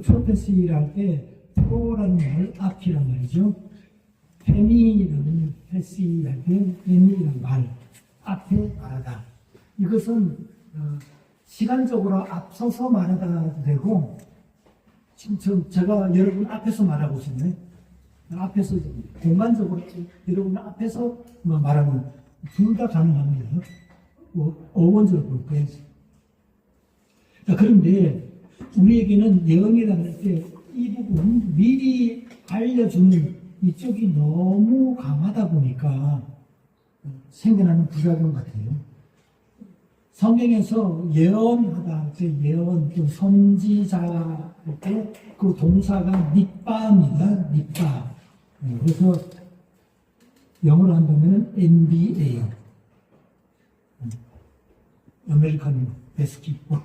프로페시랄 때 프로라는 말, 앞이란 말이죠. 페미라는 패시할 때 페미라는 말, 앞에 말하다. 이것은 시간적으로 앞서서 말하다 되고, 지금 제가 여러분 앞에서 말하고 있었네. 앞에서 공간적으로 여러분 앞에서 말하면 둘 다 가능합니다. 어원적으로 볼 거예요. 그런데 우리에게는 예언이라는 할 때 이 부분 미리 알려주는 이쪽이 너무 강하다 보니까 생겨나는 부작용 같아요. 성경에서 예언하다, 예언, 선지자 할 때 그 동사가 닉바입니다. 닉바. 그래서 영어로 한다면 NBA, 아메리칸 베스킷볼.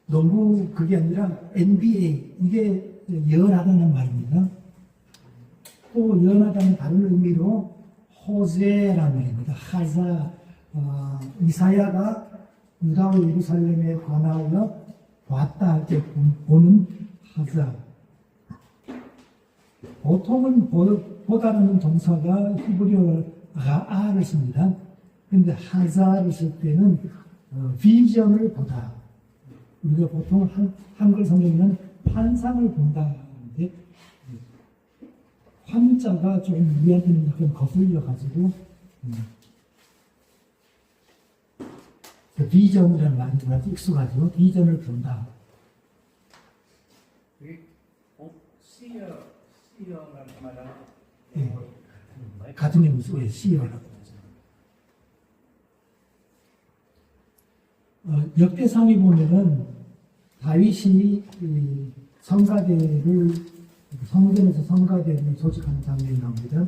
농구 그게 아니라 NBA, 이게 예언하다는 말입니다. 또 예언하다는 다른 의미로 호세라는 말입니다. 하자, 이사야가 유다와 예루살렘에 관하여 왔다 할 때 보는 하자. 보통은 보다라는 동사가 히브리어가 아를 씁니다. 근데 하자를 쓸 때는 비전을 보다. 우리가 보통 한글 성경에는 환상을 본다 하는데 환자가 좀 우리한테는 약간 거슬려가지고 비전이라는 말이 아주 익숙하죠. 비전을 본다. 시어라는 말은 예. 같은 의미 속에 시어라고 하죠. 역대상에 보면은 다윗이 성가대를 성전에서 성가대를 조직하는 장면이 나옵니다.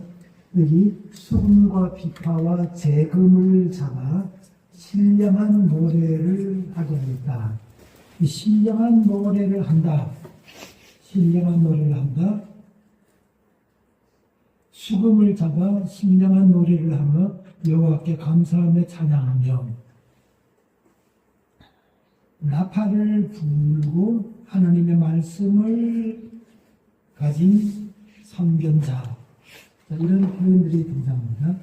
여기 수금과 비파와 재금을 잡아 신령한 노래를 하게 하였다. 이 신령한 노래를 한다. 신령한 노래를 한다. 수금을 잡아 신령한 노래를 하며 여호와께 감사하며 찬양하며 나팔을 불고 하나님의 말씀을 가진 선견자. 이런 표현들이 등장합니다.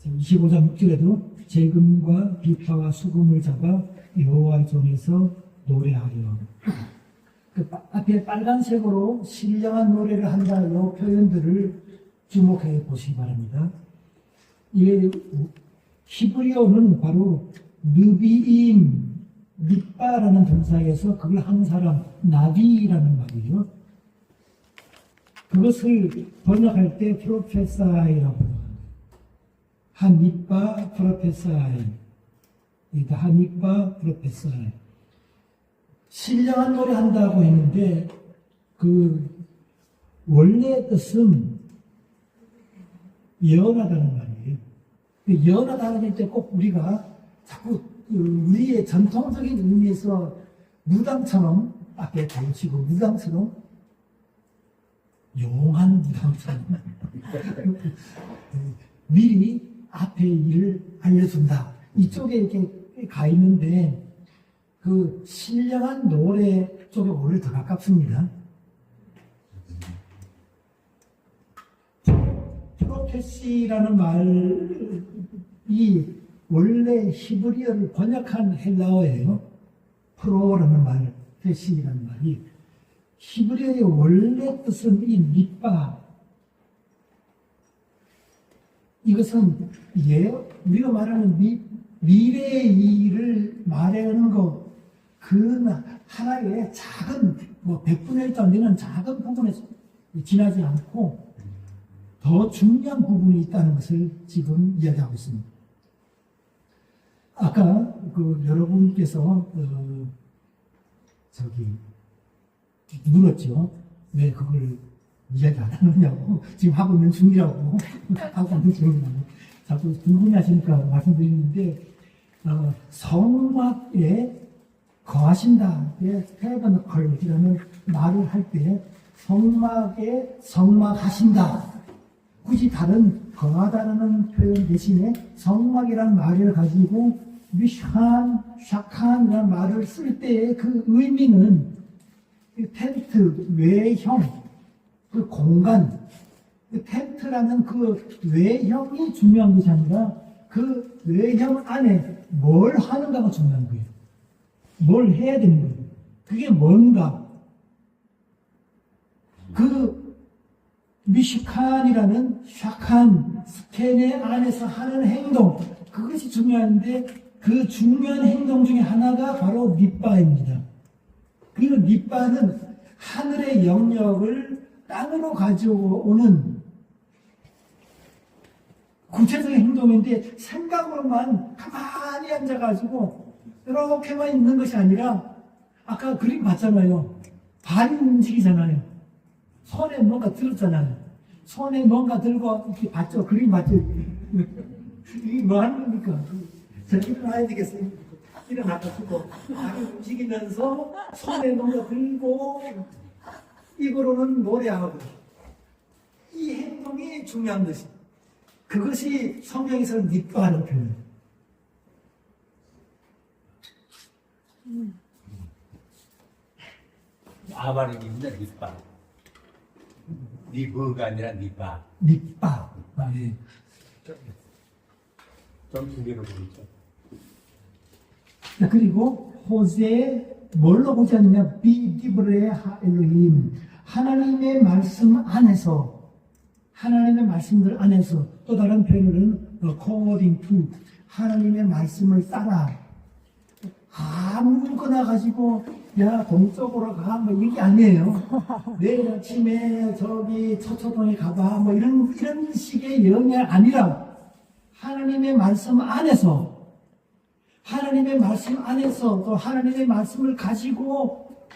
25장 6절에도 재금과 비파와 수금을 잡아 여호와의 전에서 노래하여. 그 앞에 빨간색으로 신령한 노래를 한다. 이 표현들을 주목해 보시기 바랍니다. 이게 히브리어는 바로 느비임, 닉바라는 동사에서 그걸 한 사람, 나비라는 말이에요. 그것을 번역할 때 프로페사이라고 합니다. 하닉바 프로페사이. 하닉바 프로페사이. 신령한 노래 한다고 했는데 그 원래 뜻은 예언하다는 말이에요. 예언하다는 할 때 꼭 우리가 자꾸 우리의 전통적인 의미에서 무당처럼 앞에 보시고 무당처럼 용한 무당처럼 미리 앞에 일을 알려준다. 이쪽에 이렇게 가 있는데 그 신령한 노래 쪽에 오히려 더 가깝습니다. 프로페시라는 말이 원래 히브리어를 번역한 헬라어예요. 프로라는 말, 페시라는 말이 히브리어의 원래 뜻은 이 닉바. 이것은 우리가 말하는 미래의 일을 말하는 것, 그 하나의 작은 100분의 1도 안 되는 작은 부분에서 지나지 않고 더 중요한 부분이 있다는 것을 지금 이야기하고 있습니다. 아까 여러분께서 물었죠. 왜 그걸 이야기 안 하느냐고. 지금 하고 있는 중이라고. 하고 있는 중이라고. 자꾸 궁금해하시니까 말씀드리는데 성막에 거하신다. 태버너클이라는 말을 할 때 성막에 성막하신다. 굳이 다른 거하다라는 표현 대신에 성막이라는 말을 가지고 미샤칸, 샤칸이라는 말을 쓸 때의 그 의미는 텐트, 외형, 그 공간, 그 텐트라는 그 외형이 중요한 것이 아니라 그 외형 안에 뭘 하는가가 중요한 거예요. 뭘 해야 되는 거예요. 그게 뭔가. 그 미시칸이라는 샤칸, 스캔의 안에서 하는 행동, 그것이 중요한데 그 중요한 행동 중에 하나가 바로 닛바입니다. 그리고 닛바는 하늘의 영역을 땅으로 가져오는 구체적인 행동인데 생각으로만 가만히 앉아가지고 이렇게만 있는 것이 아니라 아까 그림 봤잖아요. 발이 움직이잖아요. 손에 뭔가 들었잖아요. 손에 뭔가 들고 이렇게 봤죠. 그림 봤죠. 이게 뭐 하는 겁니까? 저 일어나야 되겠어요. 일어나가지고 발이 움직이면서 손에 뭔가 들고 입으로는 노래하고 이 행동이 중요한 것이 그것이 성경에서 닛바하는 표현이에요. 아바르기입니다. 닛바. 니브가 아니라 닛바. 닛바. 네. 좀 두 개로 보이죠. 그리고 호세 뭘로 보지 않느냐? 비디브레 하엘로힘 하나님의 말씀 안에서 하나님의 말씀들 안에서 또 다른 표현으로는 according to 하나님의 말씀을 따라 아무거나 가지고 야 동쪽으로 가 뭐 이게 아니에요. 내일 아침에 저기 서초동에 가봐 뭐 이런 식의 영이 아니라 하나님의 말씀 안에서 하나님의 말씀 안에서 또 하나님의 말씀을 가지고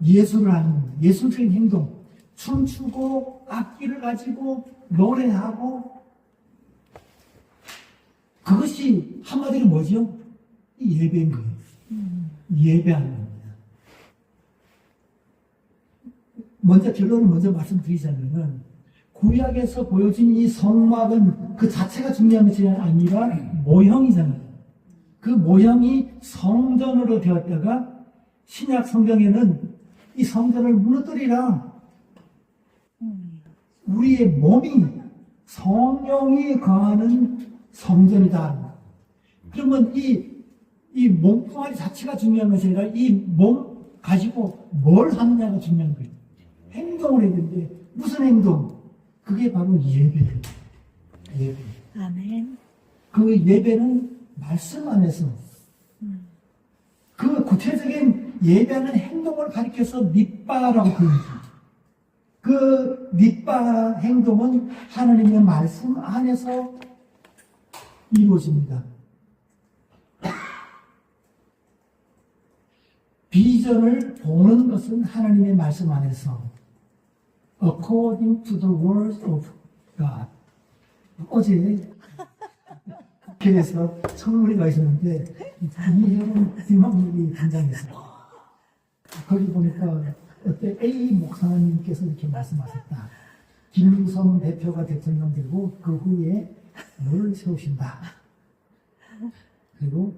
예술을 하는 예술적인 행동 춤추고 악기를 가지고 노래하고 그것이 한마디로 뭐죠? 예배인 거예요. 예배하는 겁니다. 먼저 결론을 먼저 말씀드리자면 구약에서 보여진 이 성막은 그 자체가 중요한 것이 아니라 모형이잖아요. 그 모형이 성전으로 되었다가 신약 성경에는 이 성전을 무너뜨리라. 우리의 몸이 성령이 거하는 성전이다. 그러면 이 몸뚱아리 자체가 중요한 것이 아니라 이 몸 가지고 뭘 하느냐가 중요한 거예요. 행동을 해야 되는데 무슨 행동? 그게 바로 예배예요. 예배. 아멘. 그 예배는 말씀 안에서 그 구체적인 예배하는 행동을 가리켜서 닛바라고 부릅니다. 그 닛바 행동은 하나님의 말씀 안에서 이루어집니다. 비전을 보는 것은 하나님의 말씀 안에서 according to the word of God. 어제 국회에서 청문회가 있었는데 이혜원 대망론이 단장했어요. 거기 보니까 어때 A 목사님께서 이렇게 말씀하셨다. 김무성 대표가 대통령 되고 그 후에 너를 세우신다. 그리고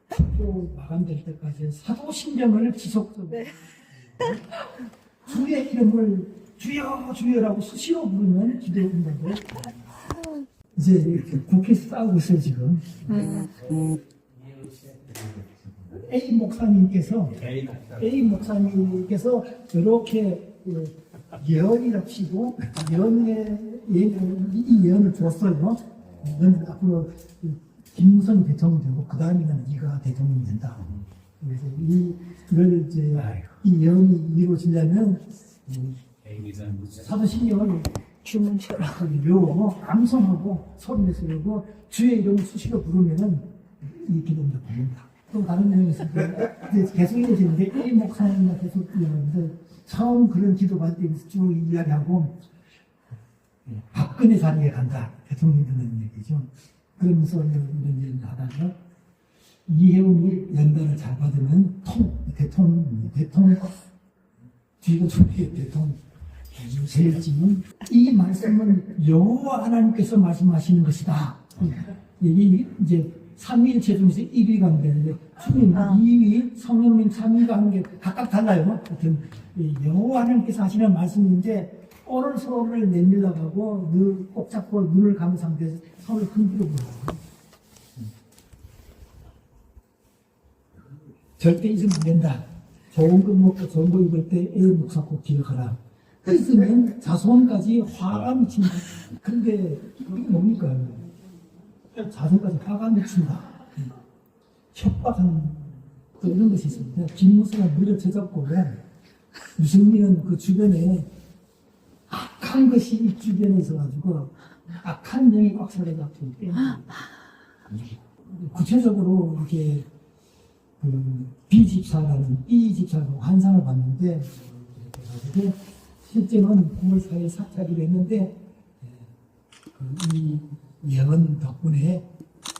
투표 마감될 때까지 사도신경을 지속적으로 주의 이름을 주여 주여라고 수시로 부르면 기도한다고 이제 이렇게 국회에서 싸우고 있어요 지금. A 목사님께서 이렇게 예언이랍시고 이 예언을 줬어요. 너는 앞으로 김무성이 대통령 되고 그 다음에는 네가 대통령이 된다. 그래서 이걸 이제 이 예언이 이루어지려면 사도신경을 주문처럼 외우고 암송하고 소리내서 외우고 주의 이름을 수시로 부르면은 이 기도가 됩니다. 또 다른 내용에서 이제 계속 이어지는데 A 목사님과 계속 이어지는데 처음 그런 기도 받을 때 쭉 이야기하고 박근혜 자리에 간다. 대통령이 되는 얘기죠. 그러면서 이런 얘기를 하다가 이혜훈이 연단을 잘 받으면 대통령 뒤가 좋게 대통령 제일지는 이 말씀은 여호와 하나님께서 말씀하시는 것이다. 여기 이제 3위일체 중에서 1위가 되는데 주님 2위, 성령님 3위가 하는 게 각각 달라요. 하여튼 여호와 하나님께서 하시는 말씀인데 오늘 서로를 내밀려고 하고 늘 꼭 잡고 눈을 감은 상태에서 서로를 흔들어 보라고. 절대 잊으면 안 된다. 좋은 거 먹고 좋은 거 입을 때 애 목사 꼭 기억하라. 있으면 자손까지 화가 미친다. 근데 이게 뭡니까? 자손까지 화가 미친다. 협박하는 또 이런 것이 있습니다. 김무수가 물을 쳐잡고 유승민은 그 주변에 악한 것이 이 주변에 있어가지고 악한 영이 꽉 차려잡고 구체적으로 이렇게 그 B 집사라는 B 집사라고 환상을 봤는데 그래가지고 실제는 9월 4일 사찰이라 했는데 이 예언 덕분에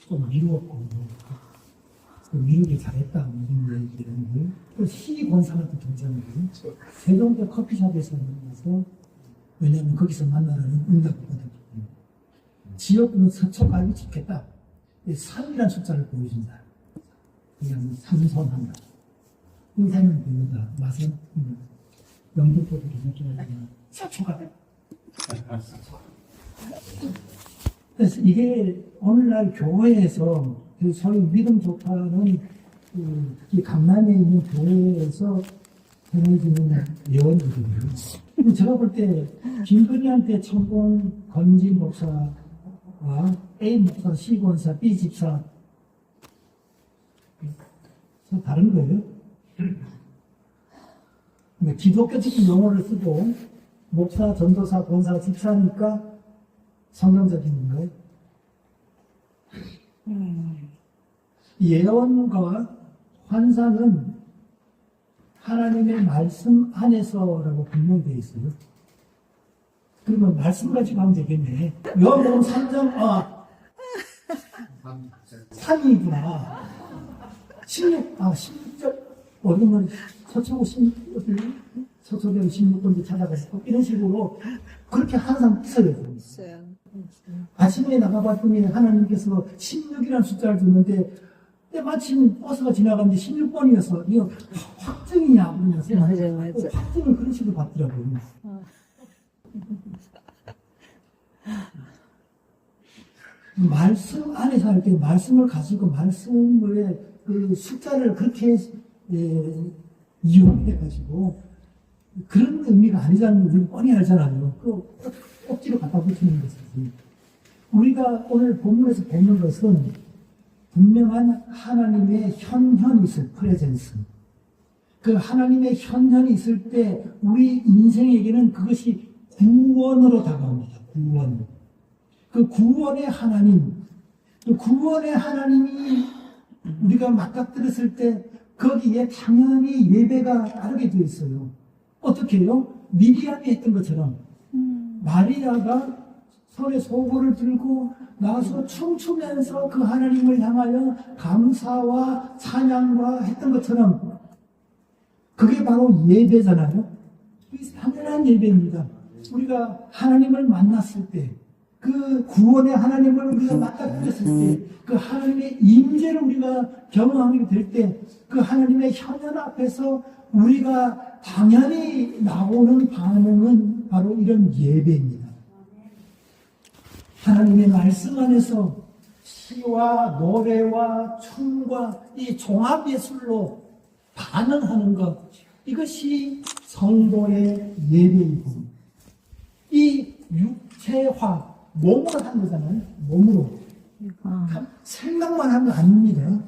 좀 미루었고 미루길 잘했다 이런 얘기를 또 시권사가 또 등장해요. 세종대 커피숍에서 만나서 왜냐하면 거기서 만나는 응답이거든요. 지역구는 서초 갈비 찍겠다. 3이라는 숫자를 보여준다. 그냥 삼선한다. 의사는 별로다. 맛은 영등포도 괜찮게 서초가. 그래서 이게 오늘날 교회에서 그 소위 믿음 좋다는 특히 강남에 있는 교회에서 전해지는 예언이거든요. 제가 볼 때 김건희한테 천공 건지 목사와 A 목사, C 권사, B 집사 다른 거예요. 기독교적인 용어를 쓰고 목사, 전도사, 권사, 집사니까 성경적인 거예요. 예언과 환상은 하나님의 말씀 안에서라고 분명되어 있어요. 그러면 말씀 가지고 하면 되겠네. 요한복음 3장, 3이구나. 16절, 어디면 서초구 16번째 찾아가서 이런 식으로 그렇게 항상 있어요. 아침에 나가봤더니 하나님께서 16이라는 숫자를 줬는데 마침 버스가 지나갔는데 16번이어서 이거 확증이냐 그러면서 맞아. 확증을 그런 식으로 받더라고요. 말씀 안에서 할 때 말씀을 가지고 말씀의 그 숫자를 그렇게 이용해가지고 그런 의미가 아니라는 걸 우리 뻔히 알잖아요. 그 꼭지로 갖다 붙이는 것이지. 우리가 오늘 본문에서 보는 것은 분명한 하나님의 현현이 있을 프레젠스. 그 하나님의 현현이 있을 때 우리 인생에게는 그것이 구원으로 다가옵니다. 구원. 그 구원의 하나님. 그 구원의 하나님이 우리가 맞닥뜨렸을 때 거기에 당연히 예배가 따르게 되어 있어요. 어떻게 해요? 미리암이 했던 것처럼 마리아가 손에 소고를 들고 나와서 춤추면서 그 하나님을 향하여 감사와 찬양과 했던 것처럼 그게 바로 예배잖아요. 그게 당연한 예배입니다. 우리가 하나님을 만났을 때 그 구원의 하나님을 우리가 맞닥뜨렸을 때 그 하나님의 임재를 우리가 경험하게 될 때 그 하나님의 현현 앞에서 우리가 당연히 나오는 반응은 바로 이런 예배입니다. 하나님의 말씀 안에서 시와 노래와 춤과 이 종합예술로 반응하는 것, 이것이 성도의 예배이고, 이 육체화, 몸으로 하는 거잖아요. 몸으로. 생각만 하면 아닙니다.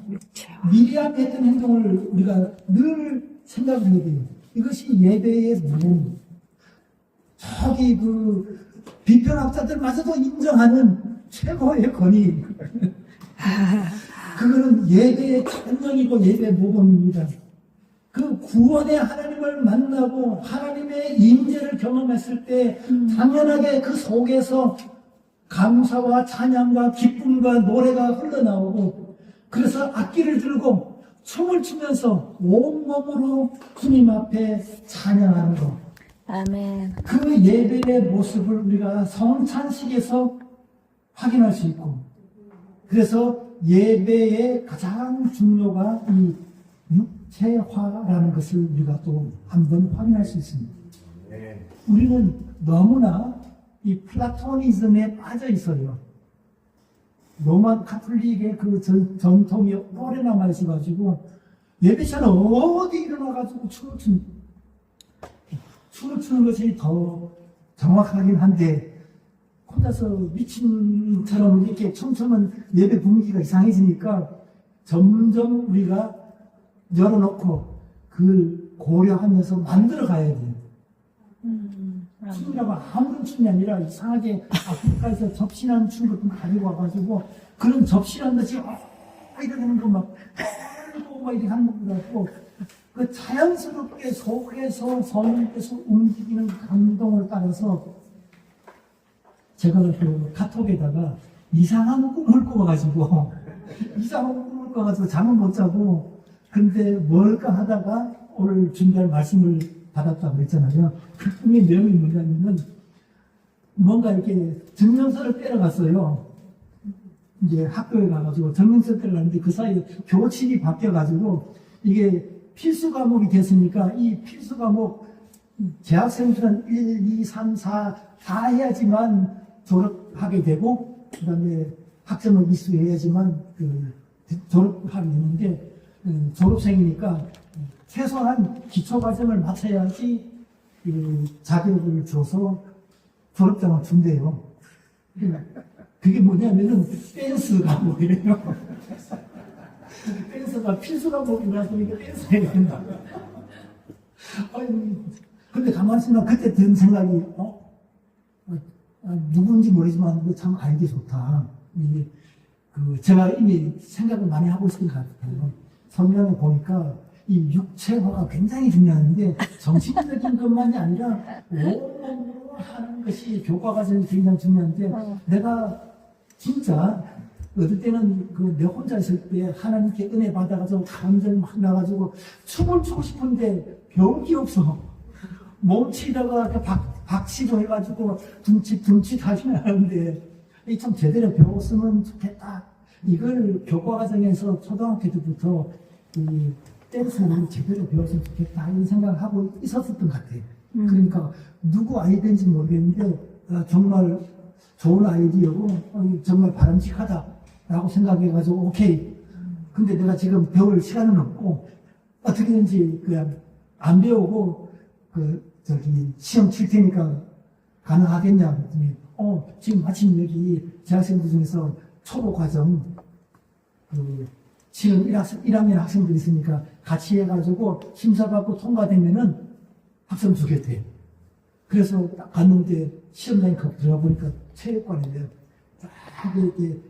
미리암이 했던 행동을 우리가 늘 생각을 해야 돼요. 이것이 예배의 몸. 저기 비평학자들마저도 인정하는 최고의 권위. 그거는 예배의 전형이고 예배의 모범입니다. 그 구원의 하나님을 만나고 하나님의 임재를 경험했을 때 당연하게 그 속에서 감사와 찬양과 기쁨과 노래가 흘러나오고, 그래서 악기를 들고 춤을 추면서 온몸으로 주님 앞에 찬양하는 것. 아멘. 그 예배의 모습을 우리가 성찬식에서 확인할 수 있고, 그래서 예배의 가장 중요가 이 육체화라는 것을 우리가 또 한번 확인할 수 있습니다. 우리는 너무나 이 플라토니즘에 빠져 있어요. 로마 카톨릭의 그 전통이 오래 남아 있어가지고 예배시간에 어디 일어나가지고 춤을 추는 것이 더 정확하긴 한데 혼자서 미친처럼 이렇게 춤추면 예배 분위기가 이상해지니까 점점 우리가 열어놓고 그걸 고려하면서 만들어 가야 돼요. 춤이라고 아무런 춤이 아니라 이상하게 아프리카에서 접신하는 춤 같은 거 가지고 와가지고 그런 접신한 듯이 이러는 거 막 이렇게 하는 것 같고 그 자연스럽게 속에서 성령께서 움직이는 감동을 따라서 제가 그 카톡에다가 이상한 꿈을 꿔가지고 잠을 못 자고 근데 뭘까 하다가 오늘 준비할 말씀을 받았다고 했잖아요. 그 꿈의 내용이 뭐냐면은 뭔가 이렇게 증명서를 떼러갔어요. 이제 학교에 가가지고 증명서를 떼러갔는데 그 사이에 교칙이 바뀌어가지고 이게 필수 과목이 됐으니까 이 필수 과목 재학생들은 1, 2, 3, 4 다 해야지만 졸업하게 되고 그 다음에 학점을 이수해야지만 졸업하게 되는데 졸업생이니까 최소한 기초과정을 마쳐야지 자격을 줘서 졸업장을 준대요. 그게 뭐냐면은 댄스 과목이래요. 댄스가 필수 과목이라서 이게 댄스 해야 된다. 근데 가만히 있으면 그때 든 생각이 누군지 모르지만 참 알기 좋다. 이게 제가 이미 생각을 많이 하고 있을 것 같아요. 성경에 보니까 이 육체화가 굉장히 중요한데 정신적인 것만이 아니라 온몸으로 하는 것이 교과 과정이 굉장히 중요한데 내가 진짜 어떨 때는 내 혼자 있을 때 하나님께 은혜 받아가지고 감정이 막 나가지고 춤을 추고 싶은데 병기 없어. 몸치다가 박치고 해가지고 둠칫 하시면 하는데 참 제대로 배웠으면 좋겠다. 이걸 교과 과정에서 초등학교 때부터 이 댄스를 제대로 배웠으면 좋겠다 이런 생각을 하고 있었던 것 같아요. 그러니까 누구 아이디어인지 모르겠는데 정말 좋은 아이디어고 정말 바람직하다라고 생각해가지고 오케이. 근데 내가 지금 배울 시간은 없고 어떻게든지 그냥 안 배우고 시험 칠 테니까 가능하겠냐 그랬더니 지금 마침 여기 재학생들 중에서 초보 과정 지금 1학년 학생들이 있으니까 같이 해가지고 심사받고 통과되면은 학점 주겠대요. 그래서 딱 갔는데 시험장에 들어가 보니까 체육관인데요. 딱 이렇게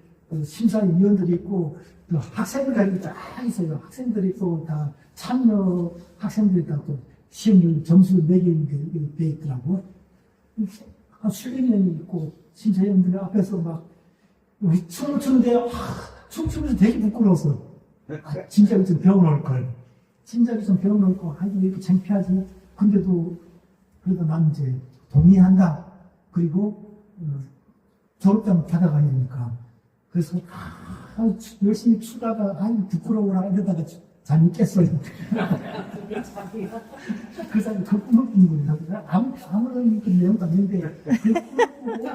심사위원들이 있고 학생들이 딱 있어요. 학생들이 또 다 참여 학생들이 다 또 시험을 점수를 매기는 게 돼 있더라고. 한 수백 명이 있고 심사위원들 앞에서 막 춤을 추는데 춤추면서 되게 부끄러웠어. 진작에 좀 배워놓을 걸. 진작에 좀 배워놓을 거. 왜 이렇게 창피하지? 근데도 그래도 난 이제 동의한다. 그리고 졸업장 받아가야 되니까. 그래서 열심히 추다가 부끄러워라 이러다가 잠이 깼어요. 그 사람이 그 꿈을 꾼 거예요. 아무런 그 내용도 아닌데 그 꿈을 꾸고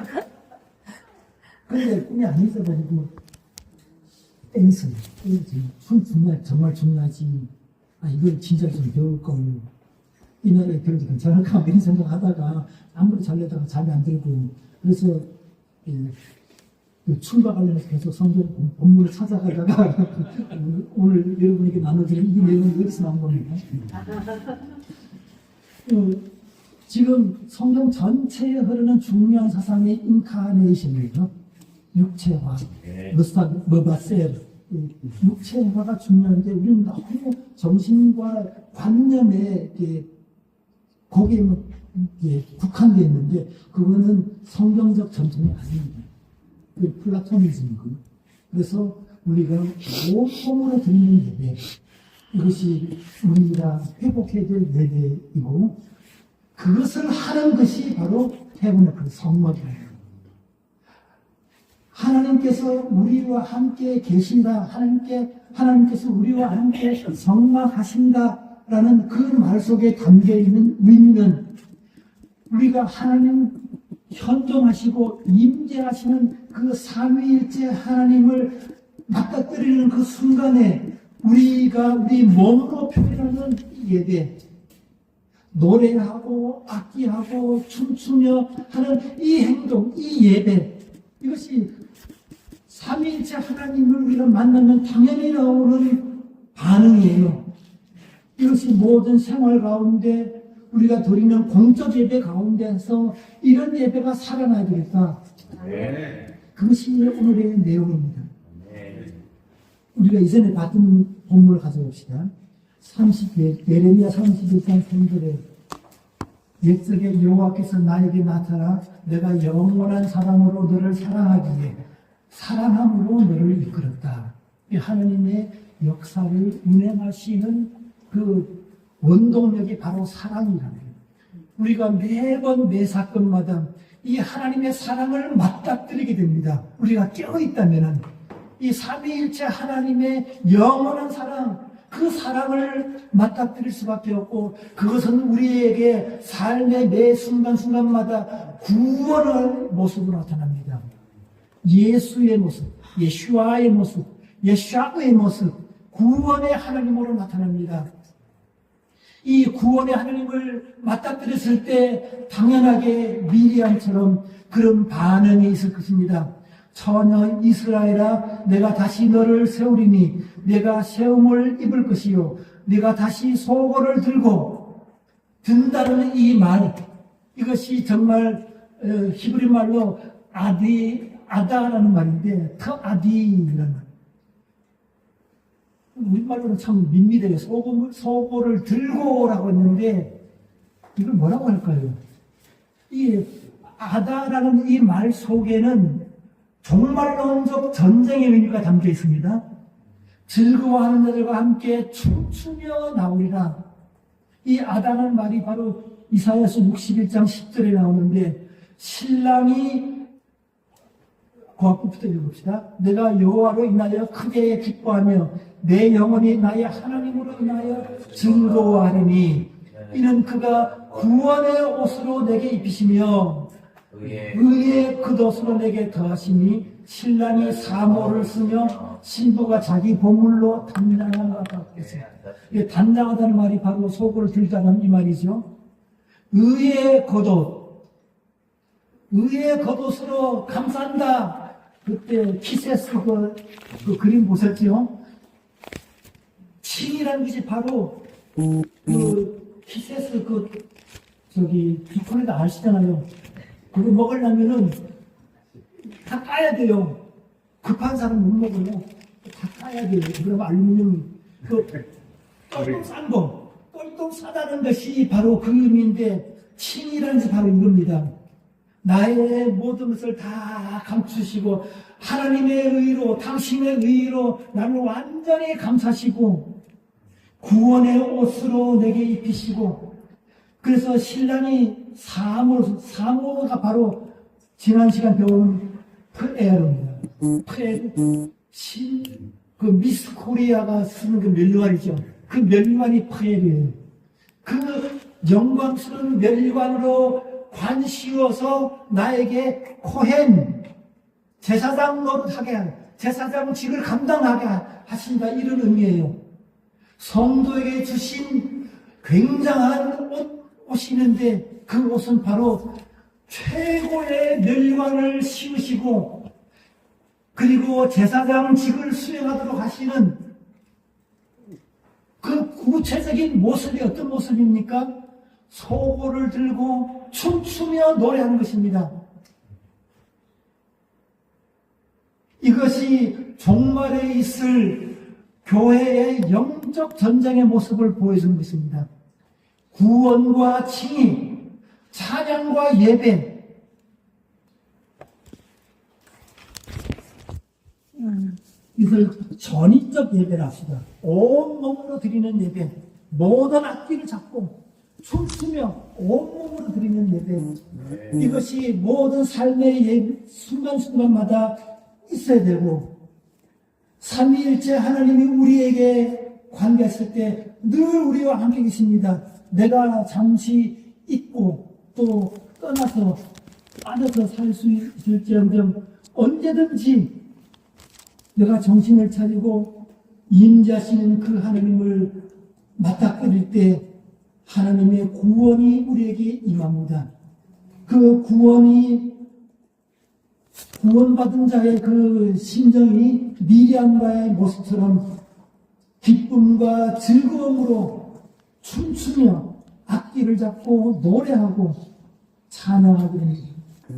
근데 꿈이 아니어가지고 댄스, 춤 정말 중요하지. 이걸 진짜 좀 배울 걸. 이 나라에 배우지 괜찮을까? 이런 생각하다가 아무리 잘려다가 잠이 안 들고 그래서 춤과 관련해서 계속 성경 본문을 찾아가다가 오늘 여러분에게 나눠드린 이 내용이 여기서 나온 겁니다. 지금 성경 전체에 흐르는 중요한 사상의 인카네이션이에요. 육체화, 머바셀, 육체화가 중요한데 우리는 너무 정신과 관념에 거기에 국한되어 있는데 그거는 성경적 전통이 아닙니다. 플라토니즘이고 그래서 우리가 온몸으로 드리는 예배 이것이 우리가 회복해야 될 예배이고 그것을 하는 것이 바로 해분의 그 성막이에요. 하나님께서 우리와 함께 계신다. 하나님께서 우리와 함께 성막하신다라는 그 말 속에 담겨 있는 의미는 우리가 하나님 현존하시고 임재하시는 그 삼위일체 하나님을 맞닥뜨리는 그 순간에 우리가 우리 몸으로 표현하는 이 예배, 노래하고 악기하고 춤추며 하는 이 행동, 이 예배, 이것이 삼위일체 하나님을 우리가 만나면 당연히 나오는 반응이에요. 이것이 모든 생활 가운데 우리가 드리는 공적 예배 가운데서 이런 예배가 살아나야 되겠다. 그것이 오늘의 내용입니다. 우리가 이전에 봤던 본문을 가져봅시다. 예레미야 31장 3절에 옛적에 여호와께서 나에게 나타나 내가 영원한 사랑으로 너를 사랑하기에 사랑함으로 너를 이끌었다. 이 하나님의 역사를 운행하시는 그 원동력이 바로 사랑이라는 거예요. 우리가 매번 매 사건마다 이 하나님의 사랑을 맞닥뜨리게 됩니다. 우리가 깨어있다면 이 삼위일체 하나님의 영원한 사랑, 그 사랑을 맞닥뜨릴 수밖에 없고 그것은 우리에게 삶의 매 순간순간마다 구원의 모습으로 나타납니다. 예수의 모습, 예슈아의 모습, 예샤우의 모습, 구원의 하나님으로 나타납니다. 이 구원의 하나님을 맞닥뜨렸을 때 당연하게 미리암처럼 그런 반응이 있을 것입니다. 처녀 이스라엘아, 내가 다시 너를 세우리니 내가 세움을 입을 것이요 내가 다시 소고를 들고 든다는 이 말, 이것이 정말 히브리 말로 아다라는 말인데 터아디라는 말. 우리말로는 참 밋밋해요. 소고를 들고라고 했는데 이걸 뭐라고 할까요? 이 아다라는 이 말 속에는 종말론적 전쟁의 의미가 담겨 있습니다. 즐거워하는 자들과 함께 춤추며 나오리라. 이 아다라는 말이 바로 이사야서 61장 10절에 나오는데 신랑이 그 앞부터 읽어봅시다. 내가 여호와로 인하여 크게 기뻐하며 내 영혼이 나의 하나님으로 인하여 즐거워하리니 이는 그가 구원의 옷으로 내게 입히시며 의의 겉옷으로 내게 더하시니 신랑이 사모를 쓰며 신부가 자기 보물로 단장한 것 같겠어요. 단장하다는 말이 바로 속을 들다는 이 말이죠. 의의 겉옷, 의의 겉옷으로 감싼다. 그때 키세스 그 그림 보셨죠? 칭이라는 것이 바로 그 키세스 비콘에다 아시잖아요. 그거 먹으려면은 다 까야 돼요. 급한 사람 못 먹어요. 다 까야 돼요. 그러면 알루미늄 똘똘 싼 거, 똘똘 싸다는 것이 바로 그 의미인데 칭이라는 것이 바로 이겁니다. 나의 모든 것을 다 감추시고 하나님의 의로, 당신의 의로 나를 완전히 감싸시고 구원의 옷으로 내게 입히시고, 그래서 신랑이 사모가 바로 지난 시간 배운 프에르입니다. 프에르, 그 미스 코리아가 쓰는 그 멸관이죠. 그 멸관이 프에르예요. 그 영광스러운 멸관으로 관 씌워서 나에게 코헨, 제사장 노릇하게, 제사장직을 감당하게 하신다, 이런 의미예요. 성도에게 주신 굉장한 옷이 있는데 그 옷은 바로 최고의 멸관을 씌우시고 그리고 제사장직을 수행하도록 하시는 그 구체적인 모습이 어떤 모습입니까? 소고를 들고 춤추며 노래하는 것입니다. 이것이 종말에 있을 교회의 영적 전쟁의 모습을 보여주는 것입니다. 구원과 칭의, 찬양과 예배, 이걸 전인적 예배를 합시다. 온몸으로 드리는 예배, 모든 악기를 잡고 춤추며 온몸으로 드리는 예배, 이것이 모든 삶의 순간순간마다 있어야 되고, 삼위일체 하나님이 우리에게 관계했을 때 늘 우리와 함께 계십니다. 내가 잠시 잊고 또 떠나서 빠져서 살 수 있을지언정 언제든지 내가 정신을 차리고 임재하시는 그 하나님을 맞닥뜨릴 때 하나님의 구원이 우리에게 임합니다. 그 구원받은 자의 그 심정이 미리암과의 모습처럼 기쁨과 즐거움으로 춤추며 악기를 잡고 노래하고 찬양하게 됩니다.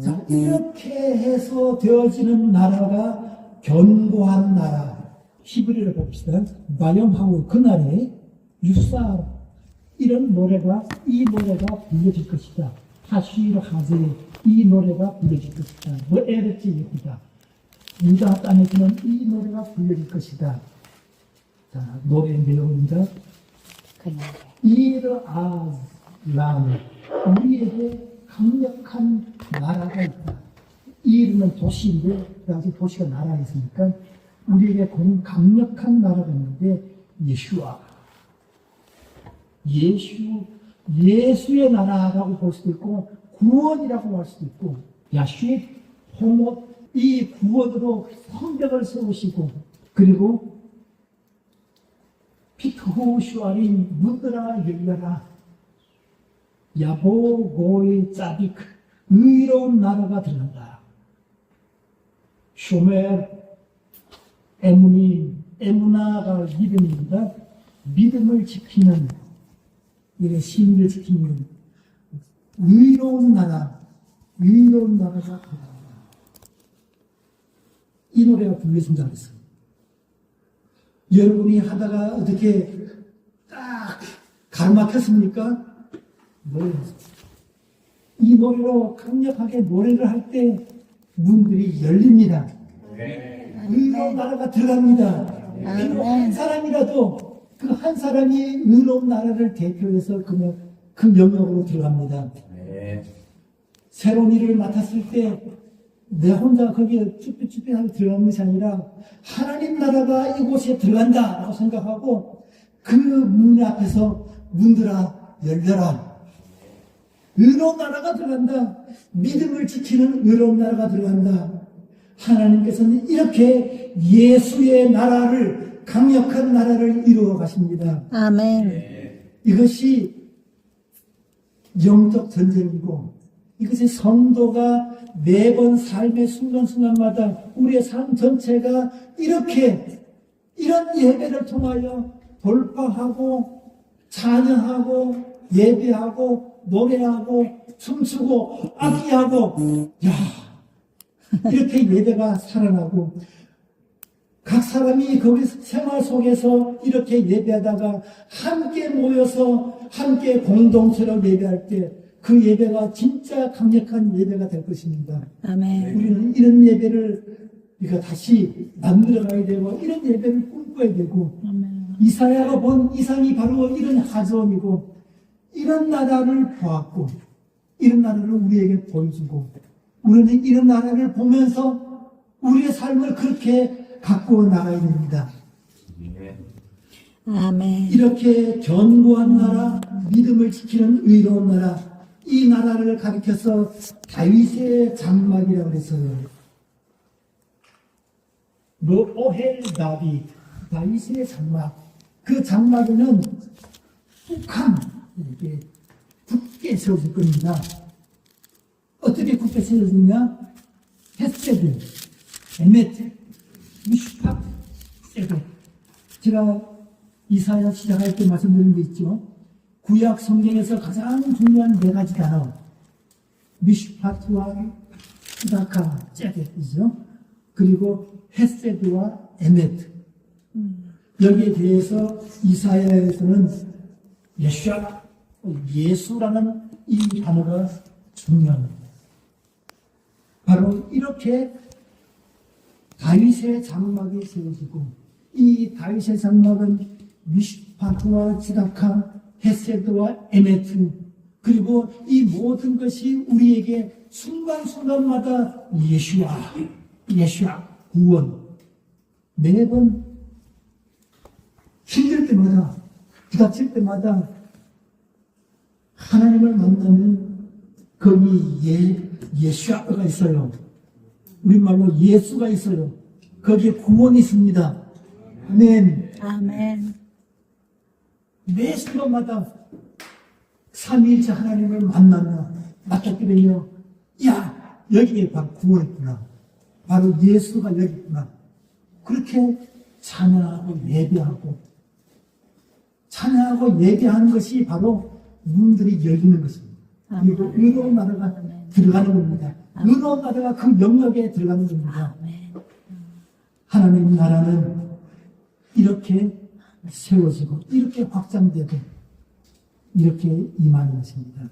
자, 이렇게 해서 되어지는 나라가 견고한 나라. 히브리를 봅시다. 마염하고 그날에 유사 이런 노래가 이 노래가 불려질 것이다. 하쉬르 하제 이 노래가 불려질 것이다. 뭐 에르지 예후다. 유다 땅에서는 이 노래가 불려질 것이다. 자, 노래 내용입니다. 그냥 이르 아람 우리에게 강력한 나라가 있다. 이르는 도시인데 아직 도시가 나라가 있으니까 우리에게 강력한 나라가 있는데 예수의 나라라고 볼 수도 있고 구원이라고 할 수도 있고 야슈의 호모 이 구원으로 성벽을 세우시고 그리고 피크호슈아린 문들아 열려라 야보고의 짜빅 의로운 나라가 들어간다. 쇼멜 에무나가 믿음입니다. 믿음을 지키는 이런 신을 지키는 의로운 나라가 들어간다. 이 노래가 불려진다고 했어요. 여러분이 하다가 어떻게 딱 가르막혔습니까? 이 노래로 강력하게 노래를 할 때 문들이 열립니다. 의로운 나라가 들어갑니다. 비록 한 사람이라도 그 한 사람이 의로운 나라를 대표해서 그 영역으로 들어갑니다. 새로운 일을 맡았을 때 내 혼자 거기에 쭈뼛쭈뼛하게 들어가는 것이 아니라 하나님 나라가 이곳에 들어간다라고 생각하고 그 문 앞에서 문들아 열려라. 의로운 나라가 들어간다. 믿음을 지키는 의로운 나라가 들어간다. 하나님께서는 이렇게 예수의 나라를 강력한 나라를 이루어 가십니다. 아멘. 이것이 영적 전쟁이고 이것이 성도가 매번 삶의 순간순간마다 우리의 삶 전체가 이렇게 이런 예배를 통하여 돌파하고 찬양하고 예배하고 노래하고 춤추고 악기하고 이렇게 예배가 살아나고 각 사람이 거기 생활 속에서 이렇게 예배하다가 함께 모여서 함께 공동체로 예배할 때 그 예배가 진짜 강력한 예배가 될 것입니다. 아멘. 우리는 이런 예배를 우리가 다시 만들어가야 되고 이런 예배를 꿈꿔야 되고 이사야가 본 이상이 바로 이런 하전이고 이런 나라를 보았고 이런 나라를 우리에게 보여주고 우리는 이런 나라를 보면서 우리의 삶을 그렇게 갖고 나가야 됩니다. 아멘. 이렇게 견고한 나라, 믿음을 지키는 의로운 나라, 이 나라를 가리켜서 다윗의 장막이라고 했어요. 오헬 다윗, 다윗의 장막. 그 장막에는 뚝함, 이렇게 굳게 세워질 겁니다. 어떻게 굳게 세워지냐? 헤세드, 에메트, 미슈팍, 세드. 제가 이사야 시작할 때 말씀드린 게 있죠. 구약 성경에서 가장 중요한 네 가지 단어. 미슈파트와 스다카, 째댓이죠. 그리고 헤세드와 에메트. 여기에 대해서 이사야에서는 예수라는 이 단어가 중요합니다. 바로 이렇게 다윗의 장막이 세워지고 이 다윗의 장막은 미슈파트와 스다카, 헤세드와 에메트 그리고 이 모든 것이 우리에게 순간순간마다 예수와 구원, 매번 힘들 때마다, 부닥칠 때마다 하나님을 만나면 거기 예수아가 있어요. 우리말로 예수가 있어요. 거기에 구원이 있습니다. 아멘. 아멘. 매 순간마다 삼위일체 하나님을 만나며 맞닿게 되며, 야, 여기에 바로 구원이 있구나. 바로 예수가 여기 있구나. 그렇게 찬양하고 예배하는 것이 바로 문들이 열리는 것입니다. 그리고 의로운 나라가 들어가는 겁니다. 의로운 나라가 그 영역에 들어가는 겁니다. 아멘. 하나님 나라는 이렇게 세워지고 이렇게 확장되고 이렇게 임하는 것입니다.